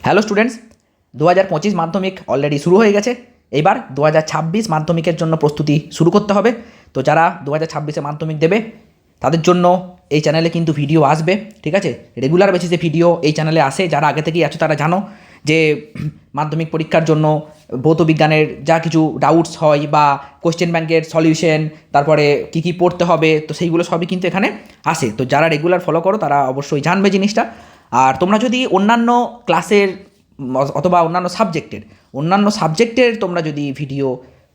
Hello students, 2025 মাধ্যমিক already শুরু হয়ে গেছে। এইবার 2026 মাধ্যমিকের জন্য প্রস্তুতি শুরু করতে হবে। তো যারা 2026-এ মাধ্যমিক দেবে তাদের জন্য এই চ্যানেলে কিন্তু ভিডিও আসবে, ঠিক আছে? রেগুলার বেসিসে ভিডিও এই চ্যানেলে আসে। যারা আগে থেকেই আছো তারা জানো যে মাধ্যমিক পরীক্ষার জন্য ভৌত বিজ্ঞানের যা কিছু ডাউটস হয় বা কোশ্চেন ব্যাংকের সলিউশন, তারপরে কী কী পড়তে হবে, তো সেইগুলো সবই কিন্তু এখানে আসে। তো যারা রেগুলার ফলো করো তারা অবশ্যই জানবে জিনিসটা। আর তোমরা যদি অন্যান্য ক্লাসের অথবা অন্যান্য সাবজেক্টের তোমরা যদি ভিডিও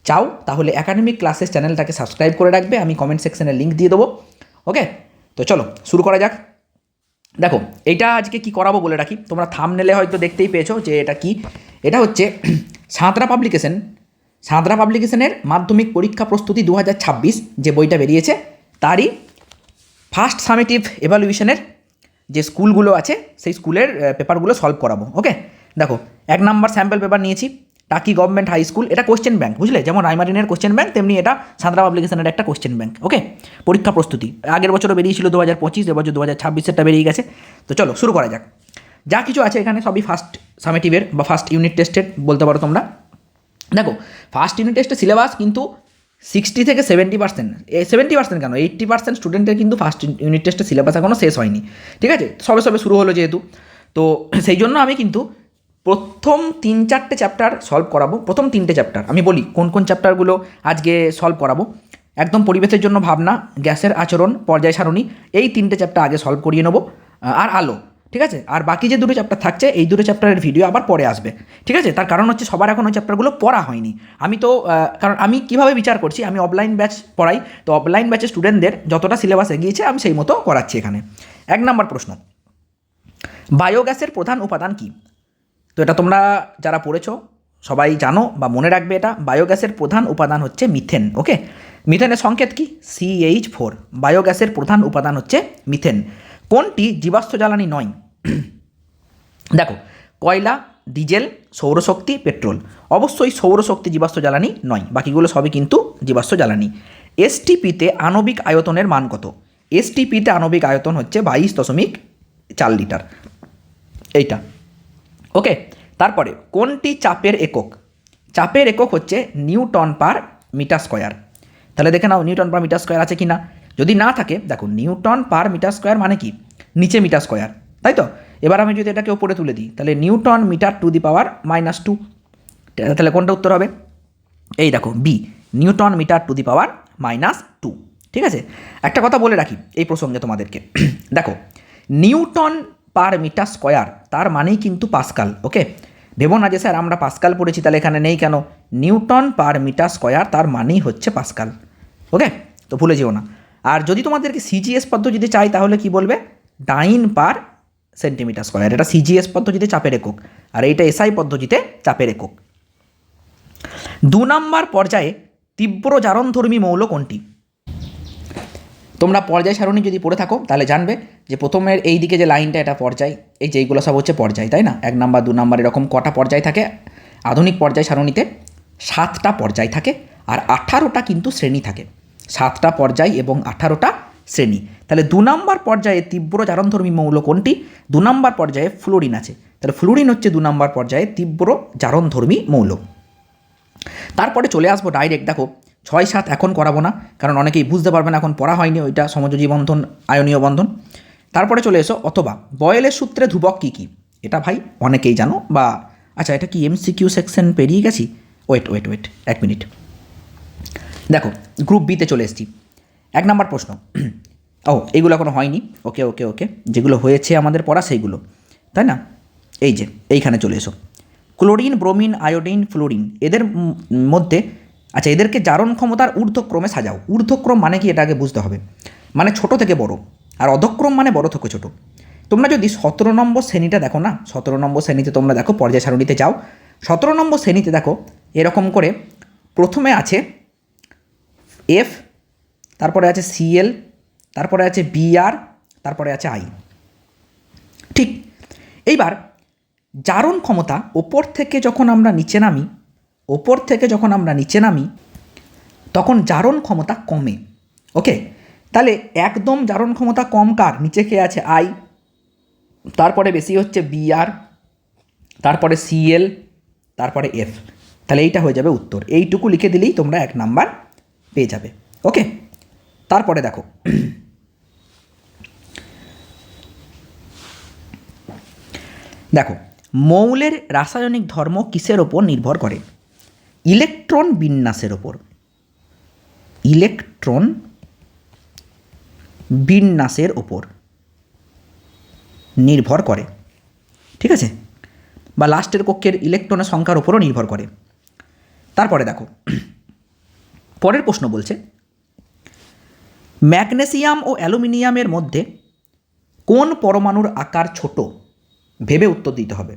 চাও তাহলে একাডেমিক ক্লাসেস চ্যানেলটাকে সাবস্ক্রাইব করে রাখবে। আমি কমেন্ট সেকশনে লিঙ্ক দিয়ে দেবো। ওকে, তো চলো শুরু করা যাক। দেখো, এইটা আজকে কি করাবো বলে রাখি। তোমরা থাম্বনেলে হয়তো দেখতেই পেয়েছো যে এটা কি। এটা হচ্ছে সাঁতরা পাবলিকেশনের মাধ্যমিক পরীক্ষা প্রস্তুতি 2026 যে বইটা বেরিয়েছে তারই ফার্স্ট সামেটিভ এভালুয়েশনের যে স্কুলগুলো আছে সেই স্কুলের পেপারগুলো সলভ করাবো। ওকে, দেখো 1 নাম্বার স্যাম্পল পেপার নিয়েছি, টাকি গভর্নমেন্ট হাই স্কুল। এটা কোশ্চেন ব্যাংক, বুঝলে? যেমন রাইমারিনের কোশ্চেন ব্যাংক তেমনি এটা সাঁতরা পাবলিকেশনের একটা কোশ্চেন ব্যাংক। ওকে, পরীক্ষা প্রস্তুতি আগের বছরও বেরিয়েছিল 2025, এবছর 2026-এরটা বেরিয়ে গেছে। তো চলো শুরু করা যাক। যা কিছু আছে এখানে সবই ফার্স্ট সামেটিভের বা ফার্স্ট ইউনিট টেস্টের বলতে পারো তোমরা। দেখো, ফার্স্ট ইউনিট টেস্টের সিলেবাস কিন্তু 60 থেকে 70%, 70% কেন 80% স্টুডেন্টের কিন্তু ফার্স্ট ইউনিট টেস্টের সিলেবাস এখনও শেষ হয়নি, ঠিক আছে? সবে সবে শুরু হলো যেহেতু, তো সেই জন্য আমি কিন্তু প্রথম 3-4টে চ্যাপ্টার সলভ করাবো। প্রথম 3টে চ্যাপ্টার আমি বলি কোন কোন চ্যাপ্টারগুলো আজকে সলভ করাবো। একদম পরিবেশের জন্য ভাবনা, গ্যাসের আচরণ, পর্যায় সারণী, এই 3টে চ্যাপ্টার আগে সলভ করিয়ে নেবো। আর আলো, ঠিক আছে? আর বাকি যে 2টো চ্যাপ্টার থাকছে এই 2টো চ্যাপ্টারের ভিডিও আবার পরে আসবে, ঠিক আছে? তার কারণ হচ্ছে সবার এখন ওই চ্যাপ্টারগুলো পড়া হয়নি। আমি তো কারণ আমি কীভাবে বিচার করছি, আমি অফলাইন ব্যাচ পড়াই, তো অফলাইন ব্যাচের স্টুডেন্টদের যতটা সিলেবাস এগিয়েছে আমি সেই মতো করাচ্ছি এখানে। 1 নম্বর প্রশ্ন, বায়োগ্যাসের প্রধান উপাদান কী? তো এটা তোমরা যারা পড়েছো সবাই জানো বা মনে রাখবে। এটা বায়োগ্যাসের প্রধান উপাদান হচ্ছে মিথেন। ওকে, মিথেনের সংকেত কি? CH4। বায়োগ্যাসের প্রধান উপাদান হচ্ছে মিথেন। কোনটি জীবাশ্ম জ্বালানি নয়? দেখো, কয়লা, ডিজেল, সৌরশক্তি, পেট্রোল। অবশ্যই সৌরশক্তি জীবাশ্ম জ্বালানি নয়, বাকিগুলো সবই কিন্তু জীবাশ্ম জ্বালানি। STPতে আণবিক আয়তনের মান কত? STPতে আণবিক আয়তন হচ্ছে 22.4 লিটার, এইটা। ওকে, তারপরে কোনটি চাপের একক? চাপের একক হচ্ছে নিউটন পার মিটার স্কোয়ার। তাহলে দেখে নাও নিউটন পার মিটার স্কোয়ার আছে কি না। যদি না থাকে, দেখো নিউটন পার মিটার স্কোয়ার মানে কি? নিচে মিটার স্কোয়ার, তাই তো? এবার আমি যদি এটাকে ওপরে তুলে দিই তাহলে newton metre to the power -2। তাহলে কোনটা উত্তর হবে? এই দেখো B, newton metre to the power -2, ঠিক আছে? একটা কথা বলে রাখি এই প্রসঙ্গে তোমাদেরকে। দেখো, নিউটন পার মিটার স্কোয়ার তার মানেই কিন্তু পাস্কাল। ওকে, ভেবো না যে স্যার আমরা পাস্কাল পড়েছি তাহলে এখানে নেই কেন। নিউটন পার মিটার স্কোয়ার তার মানেই হচ্ছে পাস্কাল। ওকে, তো ভুলে যেও না। আর যদি তোমাদেরকে CGS পদ্ধতিতে চাই তাহলে কি বলবে? ডাইন পার সেন্টিমিটার স্কোয়ার। এটা CGS পদ্ধতিতে চাপের একক, আর এইটা SI পদ্ধতিতে চাপের একক। 2 নম্বর পর্যায়ে তীব্র জারণধর্মী মৌল কোনটি? তোমরা পর্যায় সারণী যদি পড়ে থাকো তাহলে জানবে যে প্রথমের এই দিকে যে লাইনটা এটা পর্যায়, এই যেইগুলো সব হচ্ছে পর্যায়, তাই না? 1 নাম্বার 2 নাম্বার এরকম কটা পর্যায় থাকে? আধুনিক পর্যায় সারণীতে 7টা পর্যায় থাকে আর 18টা কিন্তু শ্রেণী থাকে। 7টা পর্যায় এবং 18টা শ্রেণী। তাহলে 2 নম্বর পর্যায়ে তীব্র জারণধর্মী মৌল কোনটি? 2 নম্বর পর্যায়ে ফ্লোরিন আছে। তাহলে ফ্লোরিন হচ্ছে 2 নম্বর পর্যায়ে তীব্র জারণধর্মী মৌল। তারপরে চলে আসবো ডাইরেক্ট। দেখো 6-7 এখন করাবো না, কারণ অনেকেই বুঝতে পারবে না, এখন পড়া হয়নি ওইটা সমযোজী বন্ধন, আয়নীয় বন্ধন। তারপরে চলে এসো অথবা বয়েলের সূত্রে ধ্রুবক কী কী? এটা ভাই অনেকেই জানো, বা আচ্ছা এটা কি MCQ সেকশন পেরিয়ে গেছি? Wait 1 minute. দেখো গ্রুপ বিতে চলে এসেছি। 1 নম্বর প্রশ্ন, এইগুলো এখনো হয়নি। ওকে, যেগুলো হয়েছে আমাদের পড়া সেইগুলো, তাই না? এই যে এইখানে চলে এসো। ক্লোরিন, ব্রোমিন, আয়োডিন, ফ্লোরিন, এদের মধ্যে আচ্ছা এদেরকে জারণ ক্ষমতার ঊর্ধ্বক্রমে সাজাও। ঊর্ধ্বক্রম মানে কি এটা আগে বুঝতে হবে। মানে ছোট থেকে বড়, আর অধক্রম মানে বড় থেকে ছোট। তোমরা যদি 17 নম্বর শ্রেণীটা দেখো না, 17 নম্বর শ্রেণীতে তোমরা দেখো, পর্যায় সারণীতে যাও, 17 নম্বর শ্রেণীতে দেখো এরকম করে প্রথমে আছে F, তারপরে আছে Cl, তারপরে আছে Br, তারপরে আছে I। ঠিক এইবার জারণ ক্ষমতা ওপর থেকে যখন আমরা নিচে নামি তখন জারণ ক্ষমতা কমে। ওকে, তাহলে একদম জারণ ক্ষমতা কম কার? নিচে কে আছে? I, তারপরে বেশি হচ্ছে Br, তারপরে Cl, তারপরে F। তাহলে এইটা হয়ে যাবে উত্তর। এইটুকু লিখে দিলেই তোমরা 1 নাম্বার পেয়ে যাবে। ওকে, তারপরে দেখো দেখো মৌলের রাসায়নিক ধর্ম কিসের ওপর নির্ভর করে? ইলেকট্রন বিন্যাসের ওপর। ইলেকট্রন বিন্যাসের ওপর নির্ভর করে, ঠিক আছে, বা লাস্টের কক্ষের ইলেকট্রনের সংখ্যার ওপরও নির্ভর করে। তারপরে দেখো পরের প্রশ্ন বলছে, ম্যাগনেসিয়াম ও অ্যালুমিনিয়ামের মধ্যে কোন পরমাণুর আকার ছোট? ভেবে উত্তর দিতে হবে।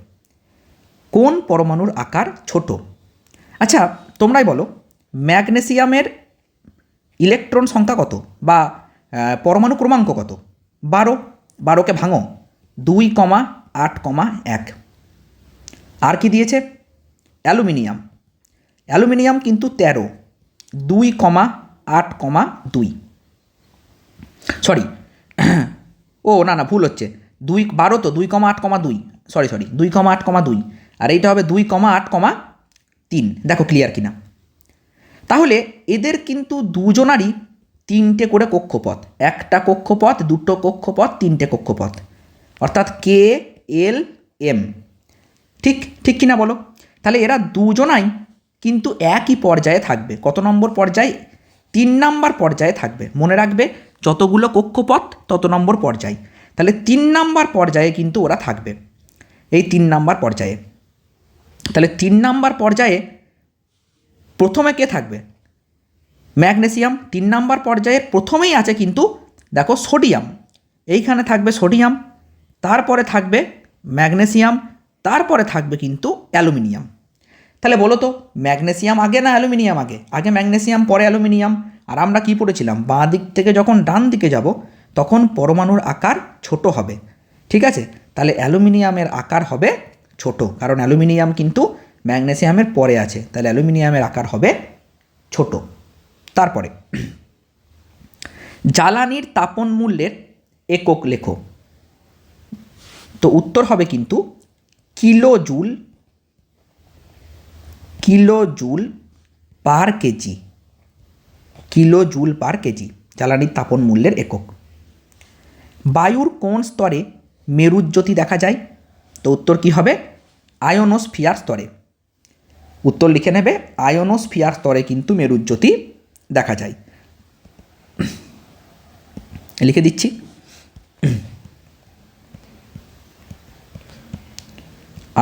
কোন পরমাণুর আকার ছোট? আচ্ছা তোমরাই বলো, ম্যাগনেসিয়ামের ইলেকট্রন সংখ্যা কত বা পরমাণু ক্রমাঙ্ক কত? 12। 12কে ভাঙো, 2,8,1। আর কি দিয়েছে? অ্যালুমিনিয়াম। অ্যালুমিনিয়াম কিন্তু 13, 2,8,2। সরি, ও না ভুল হচ্ছে, 12 তো 2,8,2, সরি 2,8,2, আর এইটা হবে 2,8,3। দেখো ক্লিয়ার কিনা? তাহলে এদের কিন্তু দুজনারই 3টে করে কক্ষপথ, একটা কক্ষপথ, দুটো কক্ষপথ, 3টে কক্ষপথ, অর্থাৎ K-L-M। ঠিক ঠিক কিনা বলো? তাহলে এরা দুজনাই কিন্তু একই পর্যায়ে থাকবে। কত নম্বর পর্যায়ে? 3 নম্বর পর্যায়ে থাকবে। মনে রাখবে, যতগুলো কক্ষপথ তত নম্বর পর্যায়। তাহলে 3 নম্বর পর্যায়ে কিন্তু ওরা থাকবে, এই 3 নম্বর পর্যায়ে। তাহলে 3 নম্বর পর্যায়ে প্রথমে কে থাকবে? ম্যাগনেসিয়াম। 3 নম্বর পর্যায়ে প্রথমেই আছে কিন্তু দেখো সোডিয়াম, এইখানে থাকবে সোডিয়াম, তারপরে থাকবে ম্যাগনেসিয়াম, তারপরে থাকবে কিন্তু অ্যালুমিনিয়াম। তাহলে বলো তো, ম্যাগনেসিয়াম আগে না অ্যালুমিনিয়াম আগে? আগে ম্যাগনেসিয়াম পরে অ্যালুমিনিয়াম। আর আমরা কি পড়েছিলাম, বাঁ দিক থেকে যখন ডান দিকে যাব তখন পরমাণুর আকার ছোট হবে, ঠিক আছে? তাহলে অ্যালুমিনিয়ামের আকার হবে ছোট, কারণ অ্যালুমিনিয়াম কিন্তু ম্যাগনেসিয়ামের পরে আছে, তাহলে অ্যালুমিনিয়ামের আকার হবে ছোট। তারপরে জ্বালানির তাপন মূল্যের একক লেখো। তো উত্তর হবে কিন্তু কিলোজুল, কিলোজুল পার কেজি। কিলোজুল পার কেজি জ্বালানির তাপন মূল্যের একক। বায়ুর কোন স্তরে মেরুজ্যোতি দেখা যায়? তো উত্তর কি হবে? আয়োনোস্ফিয়ার স্তরে। উত্তর লিখে নেবে, আয়োনোস্ফিয়ার স্তরে কিন্তু মেরুজ্যোতি দেখা যায়। লিখে দিচ্ছি,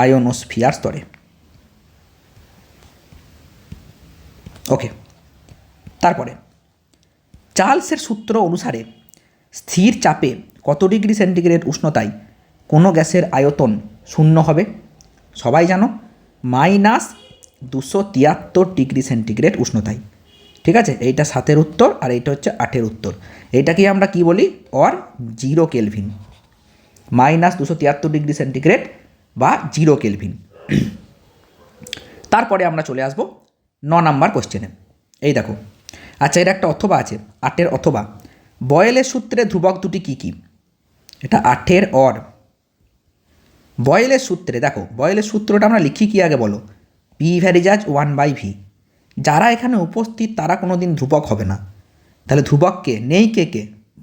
আয়োনোস্ফিয়ার স্তরে। ওকে, তারপরে চার্লসের সূত্র অনুসারে স্থির চাপে কত ডিগ্রি সেন্টিগ্রেড উষ্ণতায় কোনো গ্যাসের আয়তন 0 হবে? সবাই জানো, -273 ডিগ্রি সেন্টিগ্রেড উষ্ণতায়, ঠিক আছে? এইটা 7-এর উত্তর আর এইটা হচ্ছে 8-এর উত্তর। এইটাকে আমরা কি বলি? Or 0 kelvin. -273 ডিগ্রি সেন্টিগ্রেড বা 0 কেলভিন। তারপরে আমরা চলে আসবো 9 নাম্বার কোশ্চেনে। এই দেখো, আচ্ছা এর একটা অথবা আছে, 8-এর অথবা। বয়েলের সূত্রে ধ্রুবক দুটি কী কী? এটা 8-এর অর। বয়েলের সূত্রে দেখো, বয়েলের সূত্রটা আমরা লিখি কি আগে বলো? P ভ্যারিজাজ 1/v। যারা এখানে উপস্থিত তারা কোনো দিন ধ্রুবক হবে না। তাহলে ধ্রুবককে নেই কে কে?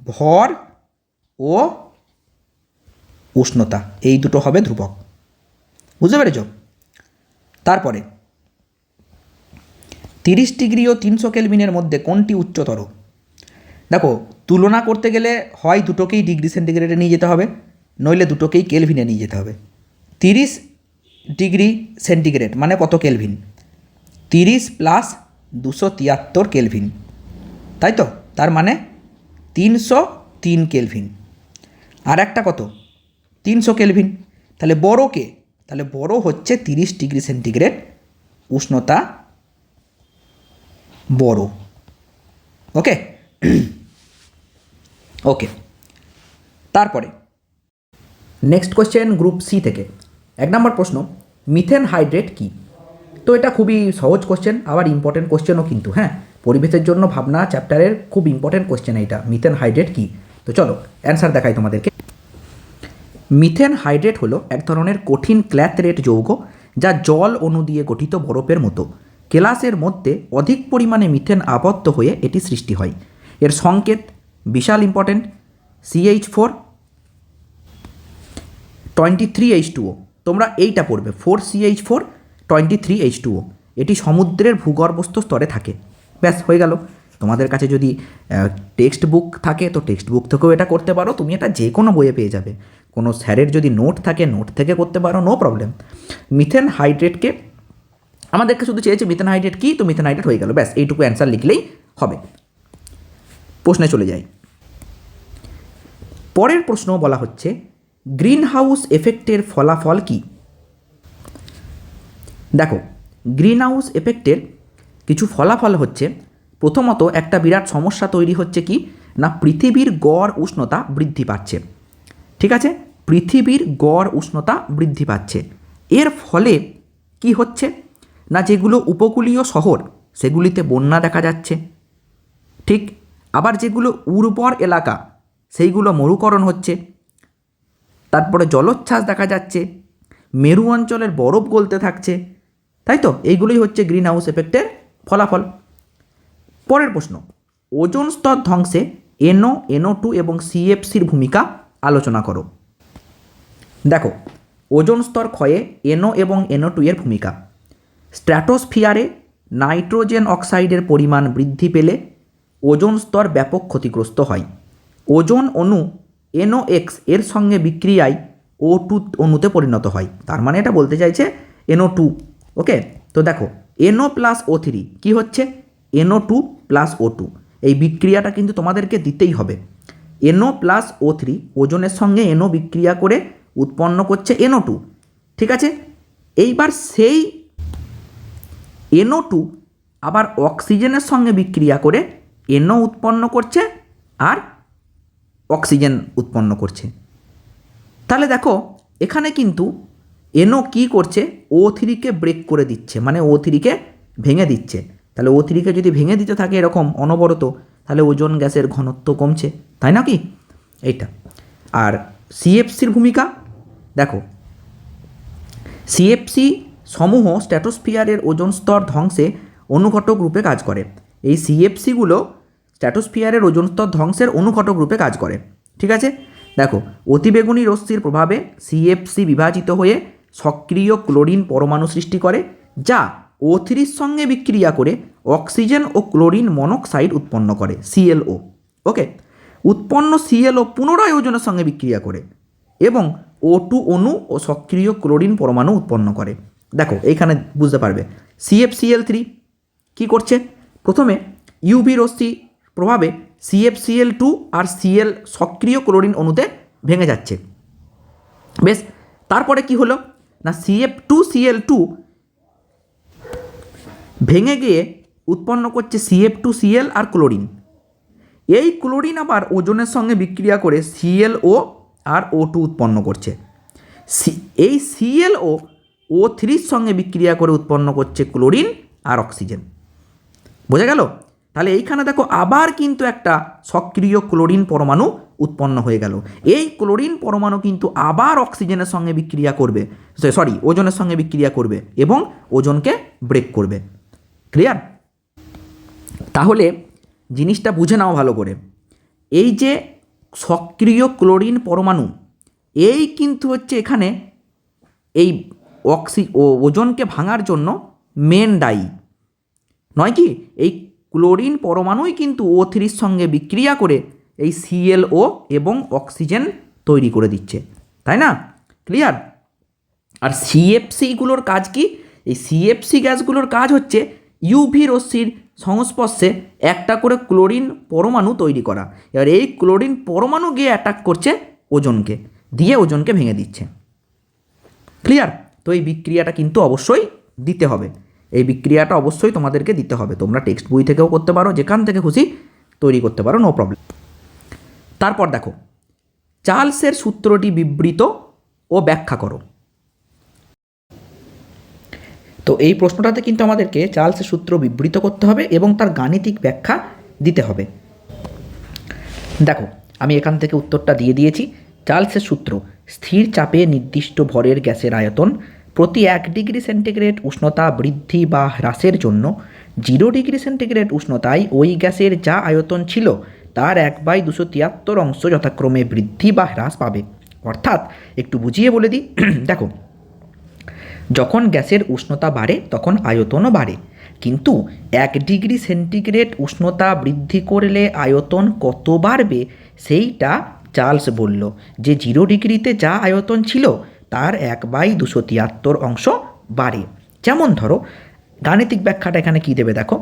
ভর ও উষ্ণতা, এই দুটো হবে ধ্রুবক। বুঝতে পেরেছ? তারপরে 30 ডিগ্রি ও 300 কেলভিনের মধ্যে কোনটি উচ্চতর? দেখো, তুলনা করতে গেলে হয় দুটোকেই ডিগ্রি সেন্টিগ্রেডে নিয়ে যেতে হবে, নইলে দুটোকেই কেলভিনে নিয়ে যেতে হবে। 30 ডিগ্রি সেন্টিগ্রেড মানে কত কেলভিন? 30 প্লাস 273 কেলভিন, তাই তো? তার মানে 303 কেলভিন। আর একটা কত? 300 কেলভিন। তাহলে বড় কে? তাহলে বড় হচ্ছে 30 ডিগ্রি সেন্টিগ্রেড উষ্ণতা বড়। ওকে ওকে, তারপরে নেক্সট কোশ্চেন গ্রুপ সি থেকে। 1 নম্বর প্রশ্ন, মিথেন হাইড্রেট কি? তো এটা খুবই সহজ কোশ্চেন, আবার ইম্পর্টেন্ট কোশ্চেনও কিন্তু। হ্যাঁ, পরিবেশের জন্য ভাবনা চ্যাপ্টারের খুব ইম্পর্টেন্ট কোশ্চেন এইটা, মিথেন হাইড্রেট কি। তো চলো অ্যান্সার দেখাই তোমাদেরকে। মিথেন হাইড্রেট হলো এক ধরনের কঠিন ক্ল্যাথরেট যৌগ যা জল অণু দিয়ে গঠিত বরফের মতো। কেলাসের মধ্যে অধিক পরিমাণে মিথেন আবদ্ধ হয়ে এটি সৃষ্টি হয়। এর সংকেত বিশাল ইম্পর্টেন্ট, CH4 23H2O। তোমরা এইটা পড়বে 4CH4 23H2O। এটি সমুদ্রের ভূগর্ভস্থ স্তরে থাকে। ব্যাস হয়ে গেল। তোমাদের কাছে যদি টেক্সট বুক থাকে তো টেক্সট বুক থেকেও এটা করতে পারো, তুমি এটা যে কোনো বইয়ে পেয়ে যাবে। কোনো স্যারের যদি নোট থাকে নোট থেকে করতে পারো, নো প্রবলেম। মিথেন হাইড্রেটকে আমাদেরকে শুধু চেয়েছে মিথেন হাইড্রেট কী, তো মিথেন হাইড্রেট হয়ে গেল, ব্যাস এইটুকু অ্যান্সার লিখলেই হবে। প্রশ্নে চলে যাই। পরের প্রশ্ন বলা হচ্ছে গ্রিন হাউস এফেক্টের ফলাফল কী? দেখো, গ্রিন হাউস এফেক্টের কিছু ফলাফল হচ্ছে, প্রথমত একটা বিরাট সমস্যা তৈরি হচ্ছে কি না, পৃথিবীর গড় উষ্ণতা বৃদ্ধি পাচ্ছে। ঠিক আছে, পৃথিবীর গড় উষ্ণতা বৃদ্ধি পাচ্ছে। এর ফলে কি হচ্ছে না, যেগুলো উপকূলীয় শহর সেগুলিতে বন্যা দেখা যাচ্ছে। ঠিক, আবার যেগুলো উর্বর এলাকা সেইগুলো মরুকরণ হচ্ছে। তারপরে জলোচ্ছ্বাস দেখা যাচ্ছে, মেরু অঞ্চলের বরফ গলতে থাকছে। তাই তো, এইগুলোই হচ্ছে গ্রিন হাউস এফেক্টের ফলাফল। পরের প্রশ্ন, ওজোন স্তর ধ্বংসে NO2 এবং CFCর ভূমিকা আলোচনা করো। দেখো, ওজোন স্তর ক্ষয়ে NO এবং NO2 এর ভূমিকা। স্ট্র্যাটোস্ফিয়ারে নাইট্রোজেন অক্সাইডের পরিমাণ বৃদ্ধি পেলে ওজোন স্তর ব্যাপক ক্ষতিগ্রস্ত হয়। ওজোন অণু NOx এর সঙ্গে বিক্রিয়ায় O2 অণুতে পরিণত হয়। তার মানে এটা বলতে চাইছে NO2। ওকে, তো দেখো NO প্লাস O3 কী হচ্ছে, NO2 প্লাস O2। এই বিক্রিয়াটা কিন্তু তোমাদেরকে দিতেই হবে। NO প্লাস O3 ওজনের সঙ্গে NO বিক্রিয়া করে উৎপন্ন করছে NO2। ঠিক আছে, এইবার সেই NO2 আবার অক্সিজেনের সঙ্গে বিক্রিয়া করে NO উৎপন্ন করছে আর অক্সিজেন উৎপন্ন করছে। তাহলে দেখো এখানে কিন্তু NO কী করছে, O3কে ব্রেক করে দিচ্ছে, মানে O3কে ভেঙে দিচ্ছে। তাহলে O3কে যদি ভেঙে দিতে থাকে এরকম অনবরত, তাহলে ওজোন গ্যাসের ঘনত্ব কমছে, তাই না কি? এইটা। আর CFCর ভূমিকা দেখো, CFC সমূহ স্ট্র্যাটোস্ফিয়ারের ওজোন স্তর ধ্বংসে অনুঘটক রূপে কাজ করে। এই CFCগুলো স্ট্র্যাটোস্ফিয়ারের ওজোন স্তর ধ্বংসের অনুঘটক রূপে কাজ করে। ঠিক আছে, দেখো অতিবেগুনি রশ্মির প্রভাবে CFC বিভাজিত হয়ে সক্রিয় ক্লোরিন পরমাণু সৃষ্টি করে, যা O3-র সঙ্গে বিক্রিয়া করে অক্সিজেন ও ক্লোরিন মনোক্সাইড উৎপন্ন করে, ClO। ওকে, উৎপন্ন ClO পুনরায় ওজনের সঙ্গে বিক্রিয়া করে এবং O2 অণু ও সক্রিয় ক্লোরিন পরমাণু উৎপন্ন করে। দেখো এইখানে বুঝতে পারবে CFCl3 কী করছে, প্রথমে UV রশ্মি প্রভাবে CFCl2 আর Cl সক্রিয় ক্লোরিন অণুতে ভেঙে যাচ্ছে। বেশ, তারপরে কি হলো না, CF2Cl2 ভেঙে গিয়ে উৎপন্ন করছে CF2Cl আর ক্লোরিন। এই ক্লোরিন আবার ওজনের সঙ্গে বিক্রিয়া করে ClO আর O2 উৎপন্ন করছে। এই ClO O3-র সঙ্গে বিক্রিয়া করে উৎপন্ন করছে ক্লোরিন আর অক্সিজেন। বোঝা গেল? তাহলে এইখানে দেখো আবার কিন্তু একটা সক্রিয় ক্লোরিন পরমাণু উৎপন্ন হয়ে গেল। এই ক্লোরিন পরমাণু কিন্তু আবার অক্সিজেনের সঙ্গে বিক্রিয়া করবে, ওজনের সঙ্গে বিক্রিয়া করবে এবং ওজনকে ব্রেক করবে। ক্লিয়ার? তাহলে জিনিসটা বুঝে নাও ভালো করে। এই যে সক্রিয় ক্লোরিন পরমাণু, এই কিন্তু হচ্ছে এখানে এই ওজনকে ভাঙার জন্য মেন দায়ী, নয় কি? এই ক্লোরিন পরমাণুই কিন্তু O3-র সঙ্গে বিক্রিয়া করে এই ClO এবং অক্সিজেন তৈরি করে দিচ্ছে, তাই না? ক্লিয়ার? আর CFCগুলোর কাজ কি? এই CFC গ্যাসগুলোর কাজ হচ্ছে UV রশ্মির সংস্পর্শে একটা করে ক্লোরিন পরমাণু তৈরি করা। এবার এই ক্লোরিন পরমাণু গিয়ে অ্যাটাক করছে ওজনকে, দিয়ে ওজনকে ভেঙে দিচ্ছে। ক্লিয়ার? তো এই বিক্রিয়াটা কিন্তু অবশ্যই দিতে হবে, এই বিক্রিয়াটা অবশ্যই তোমাদেরকে দিতে হবে। তোমরা টেক্সট বই থেকেও করতে পারো, যেখান থেকে খুশি তৈরি করতে পারো, নো প্রবলেম। তারপর দেখো, চার্লসের সূত্রটি বিবৃত ও ব্যাখ্যা করো। তো এই প্রশ্নটাতে কিন্তু আমাদেরকে চার্লসের সূত্র বিবৃত করতে হবে এবং তার গাণিতিক ব্যাখ্যা দিতে হবে। দেখো আমি এখান থেকে উত্তরটা দিয়ে দিয়েছি। চার্লসের সূত্র স্থির চাপে নির্দিষ্ট ভরের গ্যাসের আয়তন প্রতি 1 ডিগ্রি সেন্টিগ্রেড উষ্ণতা বৃদ্ধি বা হ্রাসের জন্য 0 ডিগ্রি সেন্টিগ্রেড উষ্ণতায় ওই গ্যাসের যা আয়তন ছিল তার 1/273 অংশ যথাক্রমে বৃদ্ধি বা হ্রাস পাবে। অর্থাৎ একটু বুঝিয়ে বলে দিই দেখো, যখন গ্যাসের উষ্ণতা বাড়ে তখন আয়তনও বাড়ে, কিন্তু 1 ডিগ্রি সেন্টিগ্রেড উষ্ণতা বৃদ্ধি করলে আয়তন কত বাড়বে সেইটা চার্লস বলল যে 0 ডিগ্রিতে যা আয়তন ছিল তার 1/273 অংশ বাড়ে। যেমন ধরো, গাণিতিক ব্যাখ্যাটা এখানে কী দেবে দেখো,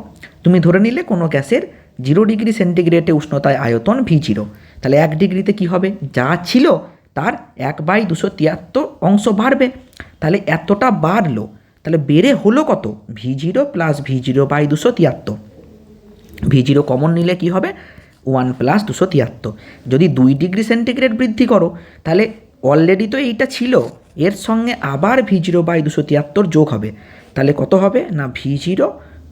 তুমি ধরে নিলে কোনো গ্যাসের 0 ডিগ্রি সেন্টিগ্রেডে উষ্ণতায় আয়তন V0, তাহলে 1 ডিগ্রিতে কী হবে, যা ছিল তার 1/273 অংশ বাড়বে, তাহলে এতটা বাড়লো, তাহলে বেড়ে হলো কত, V0 plus V0/273। V0 common নিলে কি হবে, 1 প্লাস 273। যদি 2 ডিগ্রি সেন্টিগ্রেড বৃদ্ধি করো তাহলে অলরেডি তো এইটা ছিল, এর সঙ্গে আবার V0/273 যোগ হবে, তাহলে কত হবে না V0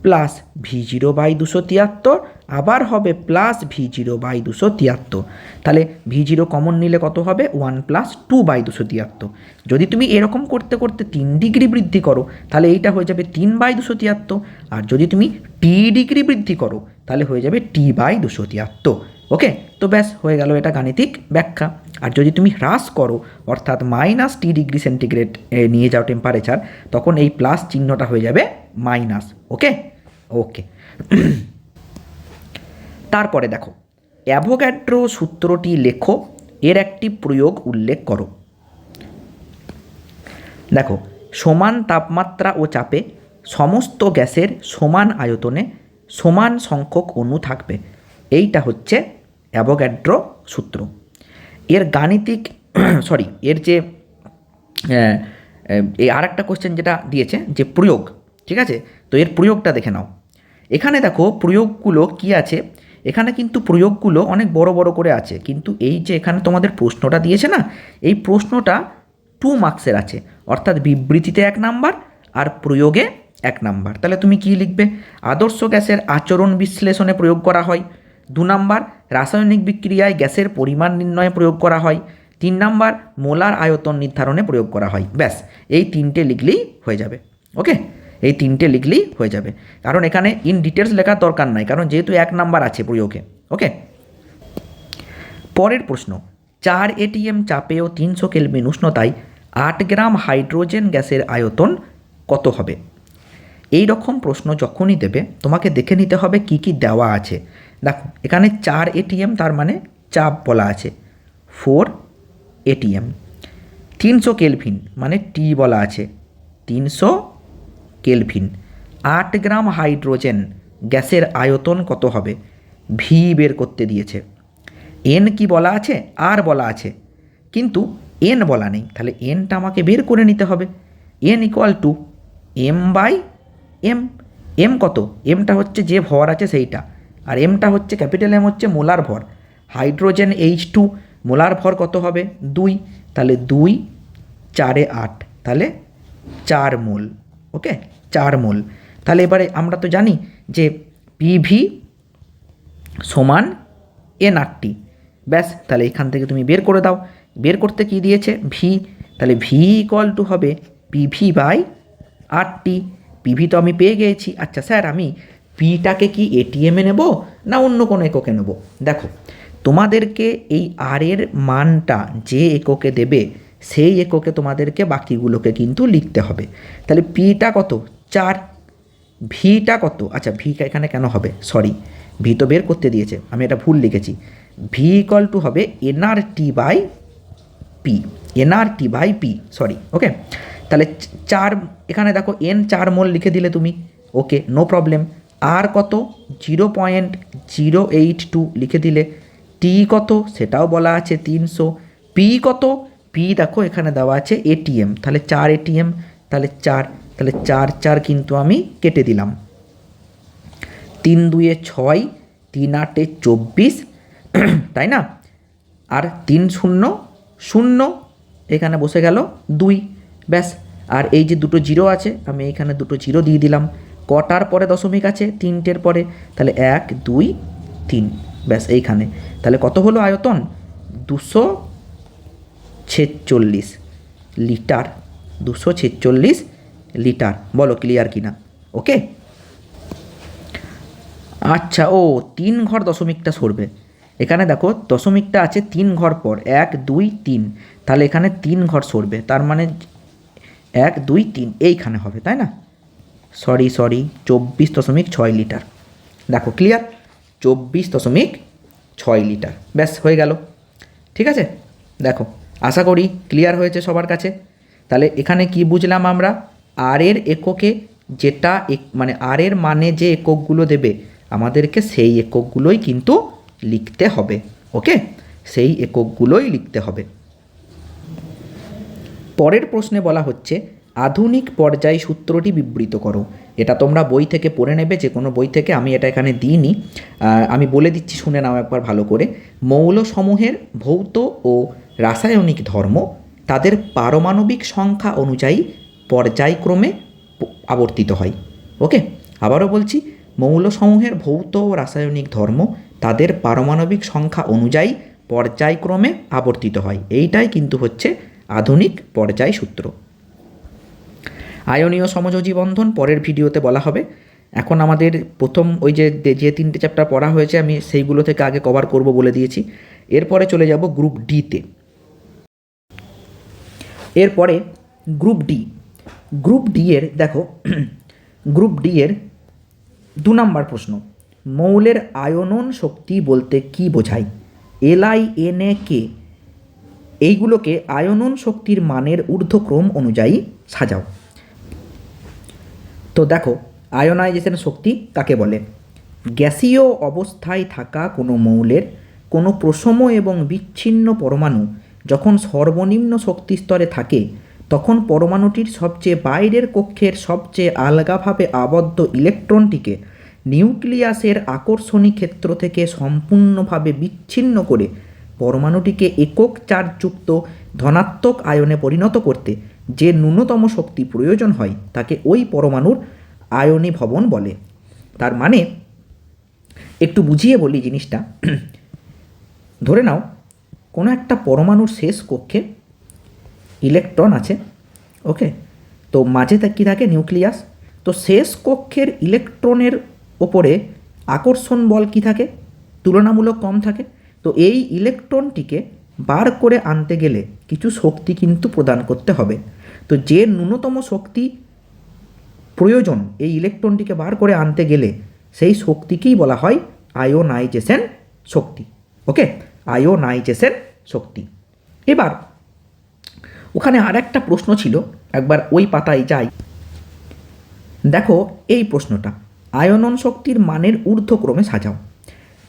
প্লাস V0/273 আবার হবে প্লাস V0/273, তাহলে V0 কমন নিলে কত হবে 1 প্লাস 2/273। যদি তুমি এরকম করতে করতে 3 ডিগ্রি বৃদ্ধি করো তাহলে এইটা হয়ে যাবে 3/273, আর যদি তুমি ডিগ্রি বৃদ্ধি করো তাহলে হয়ে যাবে T/273। ওকে, তো ব্যাস হয়ে গেল এটা গাণিতিক ব্যাখ্যা। আর যদি তুমি হ্রাস করো অর্থাৎ -T ডিগ্রি সেন্টিগ্রেড নিয়ে যাও টেম্পারেচার, তখন এই প্লাস চিহ্নটা হয়ে যাবে মাইনাস। ওকে ওকে তারপরে দেখো, অ্যাভোগাড্রো সূত্রটি লেখো, এর একটি প্রয়োগ উল্লেখ করো। দেখো, সমান তাপমাত্রা ও চাপে সমস্ত গ্যাসের সমান আয়তনে সমান সংখ্যক অণু থাকবে, এইটা হচ্ছে অ্যাভোগাড্রো সূত্র। এর গাণিতিক এর যে এই আর একটা কোশ্চেন যেটা দিয়েছে যে প্রয়োগ, ঠিক আছে, তো এর প্রয়োগটা দেখে নাও। এখানে দেখো প্রয়োগগুলো কি আছে, এখানে কিন্তু প্রয়োগগুলো অনেক বড় বড় করে আছে, কিন্তু এই যে এখানে তোমাদের প্রশ্নটা দিয়েছে না, এই প্রশ্নটা 2 মার্কসের আছে, অর্থাৎ বিবৃতিতে 1 নাম্বার আর প্রয়োগে 1 নাম্বার। তাহলে তুমি কি লিখবে, আদর্শ গ্যাসের আচরণ বিশ্লেষণে প্রয়োগ করা হয়, 2 নাম্বার রাসায়নিক বিক্রিয়ায় গ্যাসের পরিমাণ নির্ণয়ে প্রয়োগ করা হয়, 3 নাম্বার মোলার আয়তন নির্ধারণে প্রয়োগ করা হয়। ব্যাস এই 3টে লিখলেই হয়ে যাবে। ওকে, এই 3টে লিখলেই হয়ে যাবে, কারণ এখানে ইন ডিটেলস লেখার দরকার নাই, কারণ যেহেতু 1 নাম্বার আছে প্রয়োগে। ওকে, পরের প্রশ্ন, 4 ATM চাপে ও 300 কেলভিন উষ্ণতায় 8 গ্রাম হাইড্রোজেন গ্যাসের আয়তন কত হবে? এই রকম প্রশ্ন যখনই দেবে তোমাকে দেখে নিতে হবে কি কি দেওয়া আছে। দেখো, এখানে 4 ATM তার মানে চাপ বলা আছে, 4 ATM, 300 কেলভিন মানে T বলা আছে, 300 কেলভিন, 8 গ্রাম হাইড্রোজেন গ্যাসের আয়তন কত হবে, ভি বের করতে দিয়েছে। এন কি বলা আছে, আর বলা আছে, কিন্তু এন বলা নেই, তাহলে এনটা আমাকে বের করে নিতে হবে। N equal to M/M। M কত, এমটা হচ্ছে যে ভর আছে সেইটা, আর এমটা হচ্ছে ক্যাপিটাল এম হচ্ছে মোলার ভর। হাইড্রোজেন H2 মোলার ভর কত হবে 2, তাহলে 2 4 8, তাহলে 4 মোল। ওকে, 4 মোল। তাহলে এবারে আমরা তো জানি যে PV সমান nRT। ব্যাস, তাহলে এখান থেকে তুমি বের করে দাও। বের করতে কি দিয়েছে, ভি, তাহলে ভি ইকুয়াল টু হবে PV/RT। পিভি তো আমি পেয়ে গিয়েছি। আচ্ছা স্যার, আমি পিটাকে কি এটিএমে নেব না অন্য কোনো এককে নেব? দেখো, তোমাদেরকে এই আর এর মানটা যে এককে দেবে সেই এককে তোমাদেরকে বাকিগুলোকে কিন্তু লিখতে হবে। তাহলে পিটা কত 4, ভিটা কত, আচ্ছা ভিটা এখানে কেন হবে, সরি ভি তো বের করতে দিয়েছে, আমি এটা ভুল লিখেছি। ভি ইকুয়াল টু হবে nRT/P, সরি। ওকে, তাহলে 4, এখানে দেখো এন 4 মোল লিখে দিলে তুমি, ওকে নো প্রবলেম। আর কত 0.082 লিখে দিলে, টি কত সেটাও বলা আছে 300, পি কত, পি দেখো এখানে দেওয়া আছে এটিএম, তাহলে 4 ATM, তাহলে 4, তাহলে 4 4 কিন্তু আমি কেটে দিলাম, 3 2 6, 3 8 24, তাই না, আর 3 0 0 এখানে বসে গেল 2, ব্যাস। আর এই যে দুটো জিরো আছে আমি এখানে দুটো জিরো দিয়ে দিলাম, কটার পরে দশমিক আছে 3টের পরে, তাহলে 1 2 3, ব্যাস এইখানে। তাহলে কত হলো আয়তন, ছেচল্লিশ লিটার, 246 লিটার। বলো ক্লিয়ার কিনা? ওকে। আচ্ছা, ও 3 ঘর দশমিকটা সরবে। এখানে দেখো দশমিকটা আছে 3 ঘর পর, 1 2 3, তাহলে এখানে 3 ঘর সরবে, তার মানে 1 2 3 এইখানে হবে, তাই না? Sorry 24.6 litre. দেখো ক্লিয়ার, 24.6 লিটার, ব্যাস হয়ে গেল। ঠিক আছে, দেখো আশা করি ক্লিয়ার হয়েছে সবার কাছে। তাহলে এখানে কি বুঝলাম আমরা? আর এর এককে যেটা মানে আর এর মানে যে এককগুলো দেবে আমাদেরকে সেই এককগুলোই কিন্তু লিখতে হবে। ওকে, সেই এককগুলোই লিখতে হবে। পরের প্রশ্নে বলা হচ্ছে আধুনিক পর্যায় সূত্রটি বিবৃত করো। এটা তোমরা বই থেকে পড়ে নেবে, যে কোনো বই থেকে, আমি এটা এখানে দিইনি, আমি বলে দিচ্ছি, শুনে নাও একবার ভালো করে। মৌলসমূহের ভৌত ও রাসায়নিক ধর্ম তাদের পারমাণবিক সংখ্যা অনুযায়ী পর্যায়ক্রমে আবর্তিত হয়। ওকে, আবারও বলছি, মৌলসমূহের ভৌত ও রাসায়নিক ধর্ম তাদের পারমাণবিক সংখ্যা অনুযায়ী পর্যায়ক্রমে আবর্তিত হয়। এইটাই কিন্তু হচ্ছে আধুনিক পর্যায় সূত্র। আয়নীয় সমযোজী বন্ধন পরের ভিডিওতে বলা হবে। এখন আমাদের প্রথম ওই যে 3টে চ্যাপ্টার পড়া হয়েছে আমি সেইগুলো থেকে আগে কভার করব বলে দিয়েছি। এরপরে চলে যাব গ্রুপ ডিতে। এরপরে গ্রুপ ডি এর দেখো গ্রুপ ডি এর 2 নম্বর প্রশ্ন, মৌলের আয়নন শক্তি বলতে কি বোঝায়? LINAK এইগুলোকে আয়নন শক্তির মানের ঊর্ধ্বক্রম অনুযায়ী সাজাও। তো দেখো, আয়নাইজেশন শক্তি কাকে বলে? গ্যাসীয় অবস্থায় থাকা কোনো মৌলের কোনো প্রশম এবং বিচ্ছিন্ন পরমাণু যখন সর্বনিম্ন শক্তি স্তরে থাকে তখন পরমাণুটির সবচেয়ে বাইরের কক্ষের সবচেয়ে আলগাভাবে আবদ্ধ ইলেকট্রনটিকে নিউক্লিয়াসের আকর্ষণী ক্ষেত্র থেকে সম্পূর্ণভাবে বিচ্ছিন্ন করে পরমাণুটিকে একক চার্জযুক্ত ধনাত্মক আয়নে পরিণত করতে যে ন্যূনতম শক্তি প্রয়োজন হয় তাকে ওই পরমাণুর আয়নীভবন বলে। তার মানে একটু বুঝিয়ে বলি জিনিসটা। ধরে নাও কোনো একটা পরমাণুর শেষ কক্ষে ইলেকট্রন আছে। ওকে, তো মাঝে কী থাকে? নিউক্লিয়াস। তো শেষ কক্ষের ইলেকট্রনের ওপরে আকর্ষণ বল কী থাকে? তুলনামূলক কম থাকে। তো এই ইলেকট্রনটিকে বার করে আনতে গেলে কিছু শক্তি কিন্তু প্রদান করতে হবে। তো যে ন্যূনতম শক্তি প্রয়োজন এই ইলেকট্রনটিকে বার করে আনতে গেলে সেই শক্তিকেই বলা হয় আয়োনাইজেশন শক্তি। ওকে, আয়োনাইজেশন শক্তি। এবার ওখানে আর একটা প্রশ্ন ছিল, একবার ওই পাতায় যাই। দেখো এই প্রশ্নটা, আয়নন শক্তির মানের ঊর্ধ্বক্রমে সাজাও।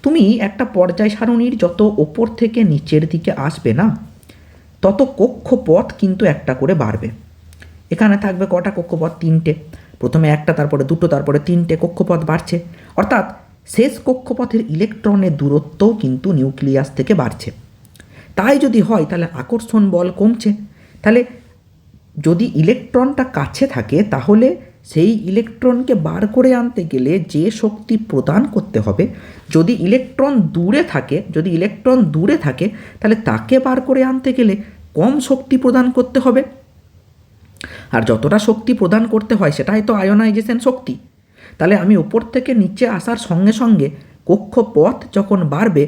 তুমি একটা পর্যায় সারণীর যত ওপর থেকে নিচের দিকে আসবে না তত কক্ষপথ কিন্তু একটা করে বাড়বে। এখানে থাকবে কটা কক্ষপথ? 3টে। প্রথমে একটা, তারপরে 2টো, তারপরে 3টে কক্ষপথ বাড়ছে। অর্থাৎ শেষ কক্ষপথের ইলেকট্রনের দূরত্বও কিন্তু নিউক্লিয়াস থেকে বাড়ছে। তাই যদি হয় তাহলে আকর্ষণ বল কমছে। তাহলে যদি ইলেকট্রনটা কাছে থাকে তাহলে সেই ইলেকট্রনকে বার করে আনতে গেলে যে শক্তি প্রদান করতে হবে, যদি ইলেকট্রন দূরে থাকে তাহলে তাকে বার করে আনতে গেলে কম শক্তি প্রদান করতে হবে। আর যতটা শক্তি প্রদান করতে হয় সেটাই তো আয়োনাইজেশন শক্তি। তাহলে আমি ওপর থেকে নিচে আসার সঙ্গে সঙ্গে কক্ষপথ যখন বাড়বে,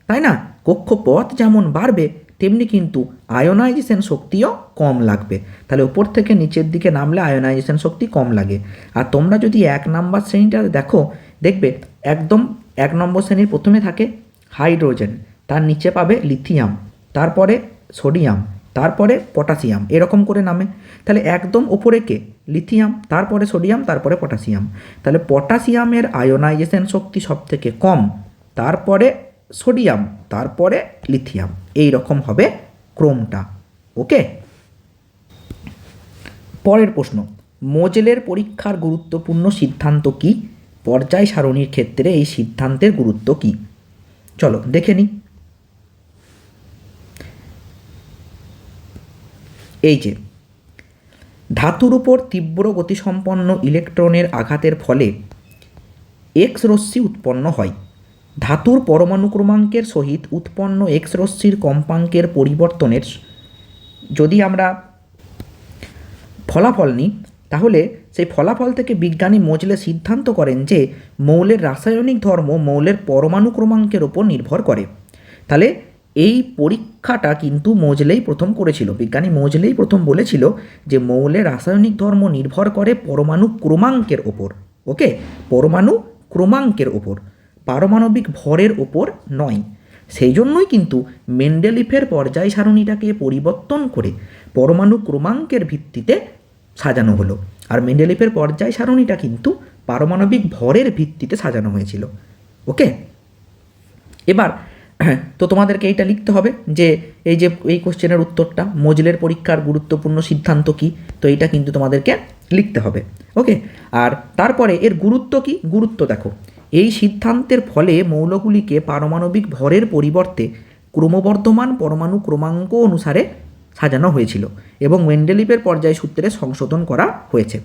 তাই না, কক্ষপথ যেমন বাড়বে তেমনি কিন্তু আয়োনাইজেশন শক্তিও কম লাগবে। তাহলে ওপর থেকে নিচের দিকে নামলে আয়োনাইজেশন শক্তি কম লাগে। আর তোমরা যদি 1 নম্বর শ্রেণীটা দেখো, দেখবে একদম 1 নম্বর শ্রেণীর প্রথমে থাকে হাইড্রোজেন, তার নিচে পাবে লিথিয়াম, তারপরে সোডিয়াম, তারপরে পটাশিয়াম, এরকম করে নামে। তাহলে একদম ওপরে কে? লিথিয়াম, তারপরে সোডিয়াম, তারপরে পটাশিয়াম। তাহলে পটাশিয়ামের আয়োনাইজেশন শক্তি সবথেকে কম, তারপরে সোডিয়াম, তারপরে লিথিয়াম, এই রকম হবে ক্রমটা। ওকে, পরের প্রশ্ন, মোজেলের পরীক্ষার গুরুত্বপূর্ণ সিদ্ধান্ত কি? পর্যায় সারণীর ক্ষেত্রে এই সিদ্ধান্তের গুরুত্ব কি? চলো দেখে নিই। এই যে ধাতুর উপর তীব্র গতিসম্পন্ন ইলেকট্রনের আঘাতের ফলে এক্স রশ্মি উৎপন্ন হয়। ধাতুর পরমাণু ক্রমাঙ্কের সহিত উৎপন্ন এক্স রশ্মির কম্পাঙ্কের পরিবর্তনের যদি আমরা ফলাফল নিই, তাহলে সেই ফলাফল থেকে বিজ্ঞানী মোজলে সিদ্ধান্ত করেন যে মৌলের রাসায়নিক ধর্ম মৌলের পরমাণু ক্রমাঙ্কের ওপর নির্ভর করে। তাহলে এই পরীক্ষাটা কিন্তু মোজলেই প্রথম করেছিল, বিজ্ঞানী মোজলেই প্রথম বলেছিল যে মৌলের রাসায়নিক ধর্ম নির্ভর করে পরমাণু ক্রমাঙ্কের ওপর। ওকে, পরমাণু ক্রমাঙ্কের ওপর, পারমাণবিক ভরের ওপর নয়। সেই জন্যই কিন্তু মেন্ডেলিফের পর্যায় সারণীটাকে পরিবর্তন করে পরমাণু ক্রমাঙ্কের ভিত্তিতে সাজানো হলো, আর মেন্ডেলিফের পর্যায় সারণীটা কিন্তু পারমাণবিক ভরের ভিত্তিতে সাজানো হয়েছিল। ওকে, এবার তো তোমাদেরকে এইটা লিখতে হবে যে এই কোশ্চেনের উত্তরটা, মোজলের পরীক্ষার গুরুত্বপূর্ণ সিদ্ধান্ত কী, তো এইটা কিন্তু তোমাদেরকে লিখতে হবে। ওকে, আর তারপরে এর গুরুত্ব কী, গুরুত্ব দেখো, এই সিদ্ধান্তের ফলে মৌলগুলিকে পারমাণবিক ভরের পরিবর্তে ক্রমবর্ধমান পরমাণু ক্রমাঙ্ক অনুসারে সাজানো হয়েছিল এবং মেন্ডেলিফের পর্যায় সূত্রে সংশোধন করা হয়েছে।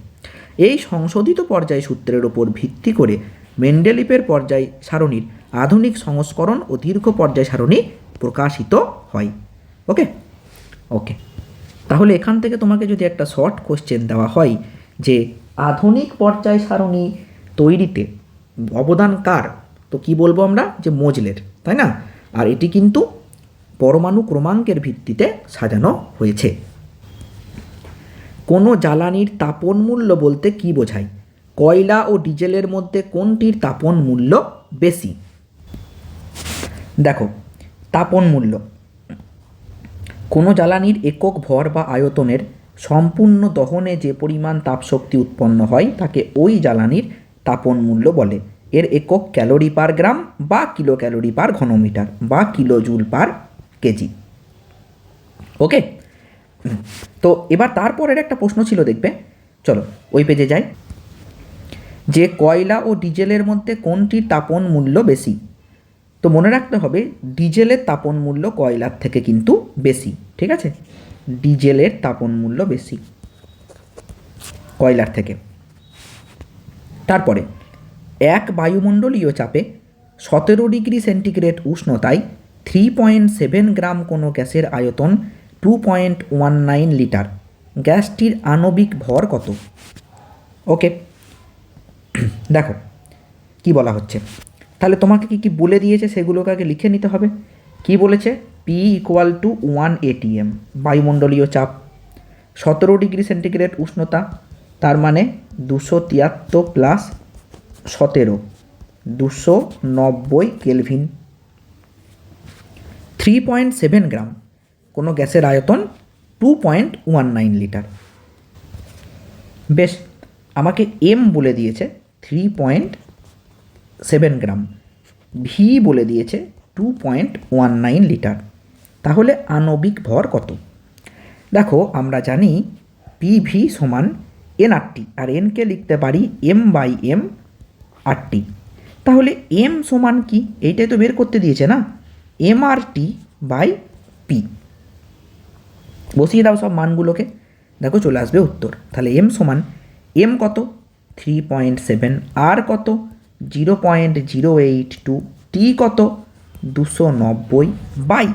এই সংশোধিত পর্যায় সূত্রের উপর ভিত্তি করে মেন্ডেলিফের পর্যায় সারণীর আধুনিক সংস্করণ ও দীর্ঘ পর্যায় সারণী প্রকাশিত হয়। ওকে ওকে, তাহলে এখান থেকে তোমাকে যদি একটা শর্ট কোশ্চেন দেওয়া হয় যে আধুনিক পর্যায় সারণী তৈরিতে অবদান কার, তো কি বলবো আমরা, যে মোজলের, তাই না? আর এটি কিন্তু পরমাণু ক্রমাঙ্কের ভিত্তিতে সাজানো হয়েছে। কোনো জ্বালানির তাপন মূল্য বলতে কি বোঝায়? কয়লা ও ডিজেলের মধ্যে কোনটির তাপন মূল্য বেশি? দেখো, তাপন মূল্য কোনো জ্বালানির একক ভর বা আয়তনের সম্পূর্ণ দহনে যে পরিমাণ তাপশক্তি উৎপন্ন হয় তাকে ওই জ্বালানির তাপন মূল্য বলে। এর একক ক্যালোরি পার গ্রাম বা কিলো ক্যালোরি পার ঘনমিটার বা কিলো জুল পার কেজি। ওকে, তো এবার তারপরের একটা প্রশ্ন ছিল, দেখবে, চলো ওই পেজে যাই, যে কয়লা ও ডিজেলের মধ্যে কোনটির তাপন মূল্য বেশি? তো মনে রাখতে হবে ডিজেলের তাপন মূল্য কয়লার থেকে কিন্তু বেশি, ঠিক আছে? ডিজেলের তাপন মূল্য বেশি কয়লার থেকে। তারপরে এক বায়ুমণ্ডলীয় চাপে 17 ডিগ্রি সেন্টিগ্রেড উষ্ণতায় 3.7 গ্রাম কোনো গ্যাসের আয়তন 2.19 লিটার। গ্যাসটির আণবিক ভর কত? ওকে, দেখো কি বলা হচ্ছে, তাহলে তোমাকে কি কি বলে দিয়েছে সেগুলোকে আগে লিখে নিতে হবে। কি বলেছে? P = 1 atm, বায়ুমণ্ডলীয় চাপ, 17 ডিগ্রি সেন্টিগ্রেড উষ্ণতা, তার মানে 273 প্লাস 17 290 কেলভিন। 3.7 গ্রাম কোনো গ্যাসের আয়তন 2.19 লিটার। বেশ, আমাকে এম বলে দিয়েছে 3.7 গ্রাম, ভি বলে দিয়েছে 2.19 লিটার। তাহলে আণবিক ভর কত? দেখো, আমরা জানি পিভি সমান এনআরটি, আর এনকে লিখতে পারি m/m RT। তাহলে এম সমান কি, এইটাই তো বের করতে দিয়েছে না, mRT/P। বসিয়ে দাও সব মানগুলোকে, দেখো চলে আসবে উত্তর। তাহলে এম সমান, এম কত 3.7, আর কত 0.082, টি কত 290 বাই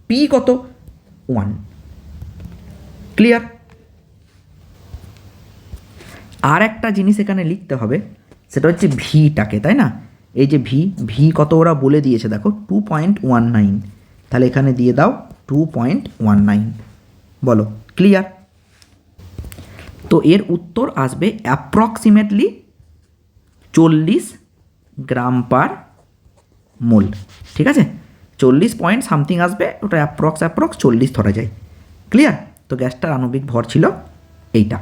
পি কত 1। ক্লিয়ার? আর একটা জিনিস এখানে লিখতে হবে, সেটা হচ্ছে ভিটাকে, তাই না? এই যে ভি কত ওরা বলে দিয়েছে, দেখো 2.19, তাহলে এখানে দিয়ে দাও 2.19। বলো ক্লিয়ার? তো এর উত্তর আসবে অ্যাপ্রক্সিমেটলি 40 গ্রাম পার মোল, ঠিক আছে? 40 পয়েন্ট সামথিং আসবে, ওটা অ্যাপ্রক্স 40 ধরা যায়। ক্লিয়ার? তো গ্যাসটার আণবিক ভর ছিল এইটা।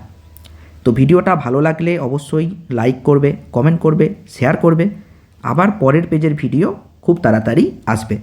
তো ভিডিওটা ভালো লাগলে অবশ্যই লাইক করবে, কমেন্ট করবে, শেয়ার করবে। আবার পরের পেজের ভিডিও খুব তাড়াতাড়ি আসবে।